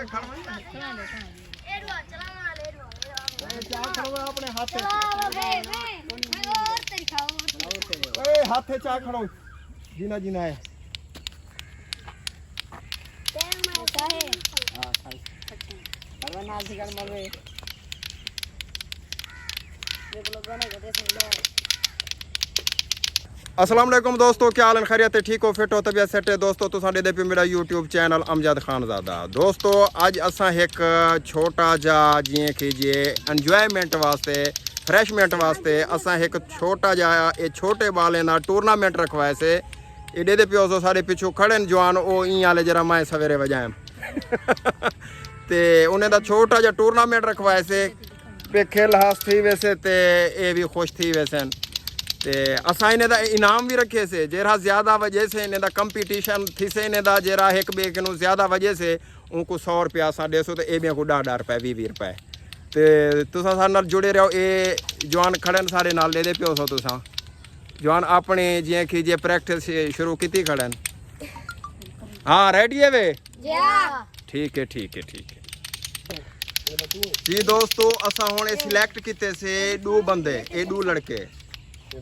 अपने हाथे चा खड़ो जीना जीना है अस्सलाम वालेकुम दोस्तों, क्या हाल है? खैरियत है? ठीक हो? फिट हो? तबीयत सेट है? दोस्तों तुसां दे पे मेरा यूट्यूब चैनल अमजद खानज़ादा। दोस्तों अज असां एक छोटा जा जियां कि जे इंजॉयमेंट वास्ते फ्रैशमेंट वास्ते असां एक छोटा जा ये छोटे बालें दा टूर्नामेंट रखवाए से। एडे दे पियो सारे पिछू खड़े न जवान ओ ई आले जरा मैं सवेरे वजाएं ते उन्हें दा छोटा जा टूर्नामेंट रखवाए से पे खेल हास थी वैसे ते ये भी खुश थी वैसे ते असां इन्हें दा इनाम भी रखे से जेरा ज़्यादा वजह से इन्हें दा कंपटीशन थी से इन्हें दा जेरा एक बे के ज़्यादा वजह से उनको 100 रुपया असां ॾेसो ते ए को 10 रुपए 20 रुपए ते तुसां सारे नाल जुड़े रहो। ये जवान खड़े न सारे नाल दे पियो सो तुसां जवान अपने जियां कि जे प्रैक्टिस शुरू की खड़े न। हाँ रेडी है वे? ठीक है ठीक है ठीक है जी। दोस्तों असां हुणे सिलेक्ट किते से 2 बंदे ए 2 लड़के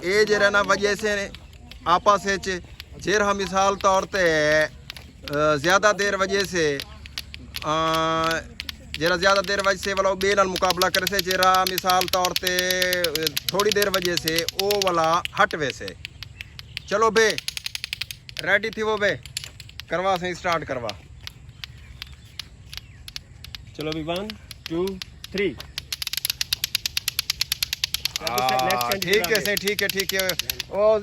ये जरा ना वजह से आपस जेरा मिसाल तौर पे ज़्यादा देर वजह से जरा ज़्यादा देर वजह से वाला बे नाल मुकाबला करे से जरा मिसाल तौर पे थोड़ी देर वजह से ओ वाला हट वैसे। चलो बे रेडी थी वो बे करवा से स्टार्ट करवा। चलो भी 1 2 3 ठीक है से ठीक है ठीक है। ओ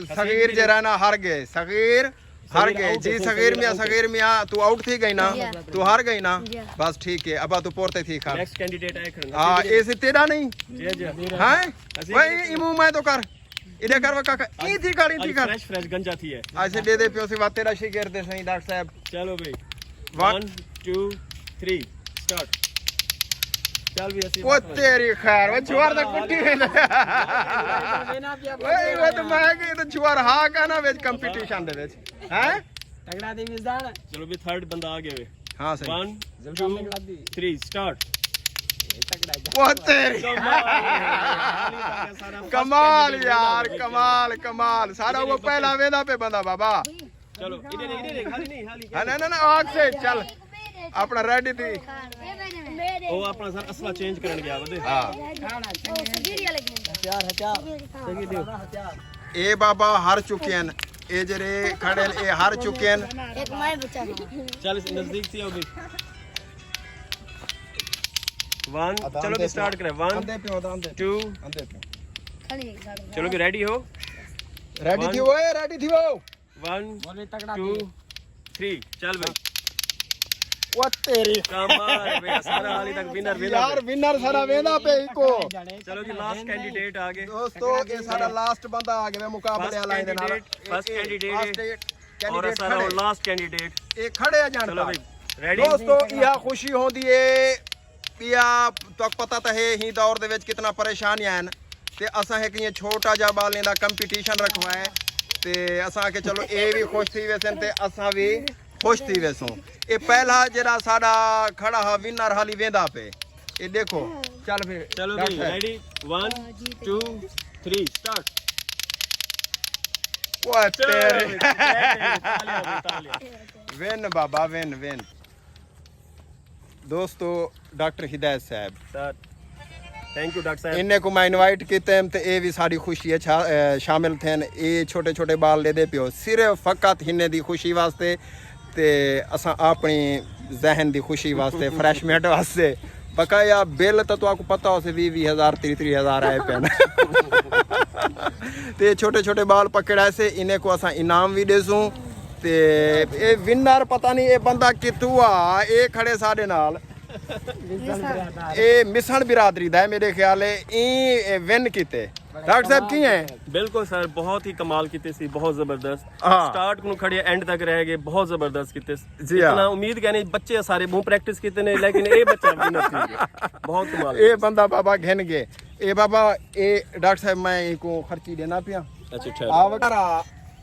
सगीर जरा ना हार गए सगीर हार गए जी। सगीर मियां तू आउट थी गई ना तू हार गई ना बस ठीक है। अब तू पोरते थी खा नेक्स्ट कैंडिडेट आए खड़े। हां ऐसे तेरा नहीं हैं भाई इमू मैं तो कर इधर कर काका ई थी गाड़ी थी कर फ्रेश गंजा थी है ऐसे दे दे पियो से बात तेरा शिगर दे सही डॉक्टर साहब। चलो भाई 1 2 3 स्टार्ट। चल भी ऐसे वो तेरी खैर वो छुआर तक कुट्टी है ना ओए वो तो मैं कि तो छुआर हां का ना विच कंपटीशन दे विच हैं तगड़ा दी मिजान। चलो भी थर्ड बंदा आ गया वे। हां सही 1 2 3 स्टार्ट। वो तेरी कमाल यार कमाल कमाल सारा वो पहला वेदा पे बंदा बाबा। चलो इधर खाली नहीं हां ना ना आग से चल अपना रेडी थी ओ अपना सर असला चेंज करन गया वदे। हां सही दियो ए बाबा हार चुके हैं ए जरे खड़े ए हार चुके हैं। एक मैं बचा चल इस नजदीक से आओ भी 1 चलो भी स्टार्ट करें 1 अंधे पे होता अंधे 2 अंधे पे खड़ी चलो भी रेडी हो रेडी थी वो 1 2 3 चल भाई। वो तेरी कमाल है भैया सारा हाली तक विनर यार विनर सारा वेदा पे इको। चलो जी लास्ट कैंडिडेट आ गए दोस्तों ये सारा लास्ट बंदा आ गया मुकाबले वाला इधर नाल फर्स्ट कैंडिडेट और सारा लास्ट कैंडिडेट ये खड़े आ जान। चलो भाई रेडी दोस्तों यह खुशी होंदी है पिया तो पता तो है ही दौर दे विच कितना परेशानियां हैं ते असां एक ये छोटा जा बालें दा कंपटीशन रखवाए ते असां के चलो ए भी खुश थी वैसन ते असां भी खुश थी वैसो। ये पहला जरा साडा खड़ा हा विनर हाली वेंदा पे ये देखो चल फिर चलो भाई रेडी 1 2 3 स्टार्ट। वो तेरे विन बाबा विन विन। दोस्तों डॉक्टर हिदायत साहब सर थैंक यू डॉक्टर साहब इन्हें को मैं इनवाइट किते ते ये भी सारी खुशी है शामिल थे। ये छोटे छोटे बाल ले दे पियो सिर्फ फकत हिन्ने दी खुशी वास्ते ते असां अपनी जहन दी खुशी वास्ते फ्रैशमेंट वास्ते बकाया बिल तो आपको पता हो से 20,000 30,000 आए पे ते छोटे छोटे बाल पकड़ा से इन्हें को असां इनाम भी देसूं ते ये विनर पता नहीं ये बंदा कितू आ ये खड़े साडे नाल ये मिसन बिरादरी दा है मेरे ख्याल है विन किते। डॉक्टर साहब की हैं बिल्कुल सर बहुत ही कमाल कीते सी बहुत जबरदस्त हाँ। स्टार्ट को खड़े एंड तक रह गए बहुत जबरदस्त कीते जी हाँ। इतना उम्मीद कहने बच्चे सारे बहुत प्रैक्टिस कीते ने लेकिन ये बच्चा विनर थी बहुत कमाल ये बंदा बाबा घिन गए ए बाबा ए डॉक्टर साहब मैं इनको खर्ची देना पिया अच्छा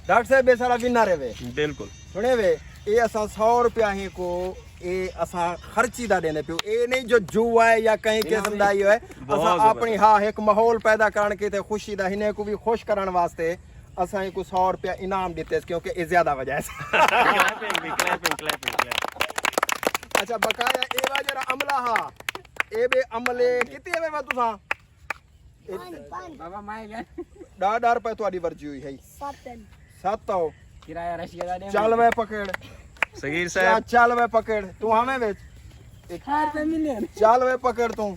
डॉक्टर साहब ये सारा विनर है वे बिल्कुल सुने वे ਇਹ ਅਸਾਂ 100 ਰੁਪਿਆ ਹੀ ਕੋ ਇਹ ਅਸਾਂ ਖਰਚੀ ਦਾ ਦੇਣੇ ਪਿਓ ਇਹ ਨਹੀਂ ਜੋ ਜੂਆ ਹੈ ਜਾਂ ਕहीं ਕਿਸਮ ਦਾ ਹੀ ਹੋਏ ਅਸਾਂ ਆਪਣੀ ਹਾਂ ਇੱਕ ਮਾਹੌਲ ਪੈਦਾ ਕਰਨ ਕੇ ਤੇ ਖੁਸ਼ੀ ਦਾ हिने को भी खुश ਕਰਨ ਵਾਸਤੇ ਅਸਾਂ ਇਹ ਕੋ 100 ਰੁਪਿਆ ਇਨਾਮ ਦਿੱਤੇ ਕਿਉਂਕਿ ਇਹ ਜ਼ਿਆਦਾ ਵਜ੍ਹਾ ਹੈ clapping. अच्छा बकाया ए वा जरा अमला हा ए बे अमले कितने में वा तुसा बाबा माए गए 10 रुपए ਤੁਹਾਡੀ ਵਰਜੀ ਹੋਈ ਹੈ 7 आओ किराया रशिया दा दे ਚੱਲ ਵੇ ਪਕੜ सगीर साहब ਚੱਲ ਵੇ ਪਕੜ ਤੂੰ ਹमें ਵਿੱਚ खार पे मिले ਚੱਲ ਵੇ ਪਕੜ ਤੂੰ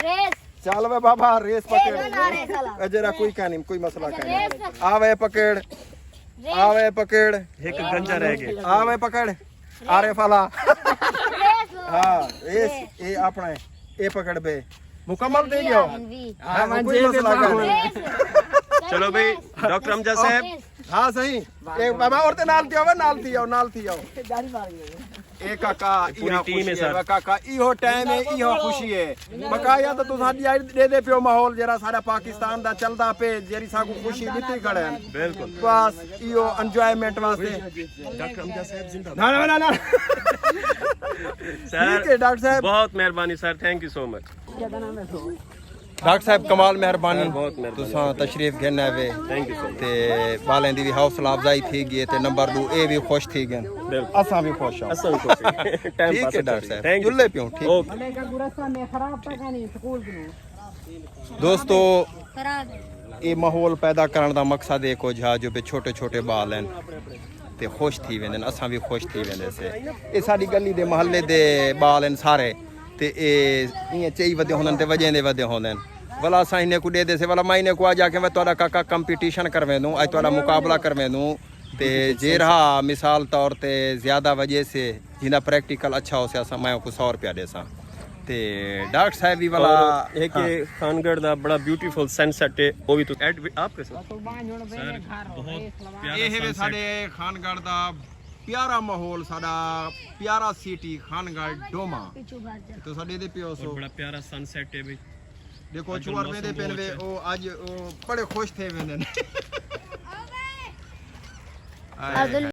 रेस ਚੱਲ ਵੇ ਬਾਬਾ ਰੇਸ एक बना रहे साला पकड़ जरा कोई का नहीं कोई मसला का नहीं आवे पकड़ आवे पकड़ एक गंजा रह गया आवे पकड़ आरे फला रेस हाँ रेस ये अपना है ये पकड़ बे मुकम्मल दे दियो हाँ कोई मसला का नहीं चलो भाई डॉक्टर अमजद साहब हाँ सही एक बाबा और ते नाल थी आओ गाड़ी मार गई ए काका पूरी टीम है सर। काका इहो टाइम है इहो खुशी है बकाया तो तुसाडी दे दे पियो माहौल जरा सारा पाकिस्तान दा चलदा पे जेरी साकू खुशी दित्ती खड़े हैं बिल्कुल बस इहो एंजॉयमेंट वास्ते डॉक्टर अमजद साहब जिंदाबाद ना ना सर ठीक है डॉक्टर साहब बहुत मेहरबानी sir thank you so much क्या नाम है तो डॉक्टर साहब कमाल मेहरबानी बहुत मेहरबानी। तुसां तशरीफ घेने आवे थैंक यू सो मच ते बालें दी भी हौसला अफजाई थी गई ते नंबर 2 ए भी खुश थी गए बिल्कुल असां भी खुश हां असल को टाइम ठीक पास है डॉक्टर साहब थैंक यू जुल्ले पियो ठीक ओके हमें का गुरस्ता में खराब तक नहीं स्कूल में दोस्तों खराब है ये माहौल पैदा करने का मकसद एक हो जा जो पे छोटे छोटे बाल हैं ते खुश थी वेंदे असां भी खुश थी वेंदे से ये साडी गली दे महल्ले दे बाल हैं सारे ते ये चई वधे होंदे ते वजेंदे वधे होंदे भला असां इन्हें को दे दे से भला मैं इन्हें को आ जाके मैं तोड़ा काका कंपटीशन करवे दूं आज तोड़ा मुकाबला करवे दूं ते जे रहा मिसाल तौर ते ज़्यादा वजह से जिंदा प्रैक्टिकल अच्छा हो से असां मैं को 100 रुपया देसा ते डॉक्टर साहब भी वाला और एक ये खानगढ़ दा बड़ा ब्यूटीफुल सनसेट है वो भी तो ऐड आपके साथ तो बांध होने पे घर बहुत ਇਹ ਹੈ ਸਾਡੇ ਖਾਨਗੜ੍ਹ ਦਾ ਪਿਆਰਾ ਮਾਹੌਲ ਸਾਡਾ ਪਿਆਰਾ ਸਿਟੀ ਖਾਨਗੜ੍ਹ ਡੋਮਾ पीछू भाग जा तो ਸਾਡੇ ਦੇ ਪਿਓ ਸੋ बड़ा प्यारा सनसेट है भाई ਦੇਖੋ ਚੁਵਰਨੇ ਦੇ ਪਿੰਡ ਵੇ ਉਹ ਅੱਜ ਉਹ ਬੜੇ ਖੁਸ਼ ਥੇ ਵੇਂਦੇ ਨੇ अर्जुन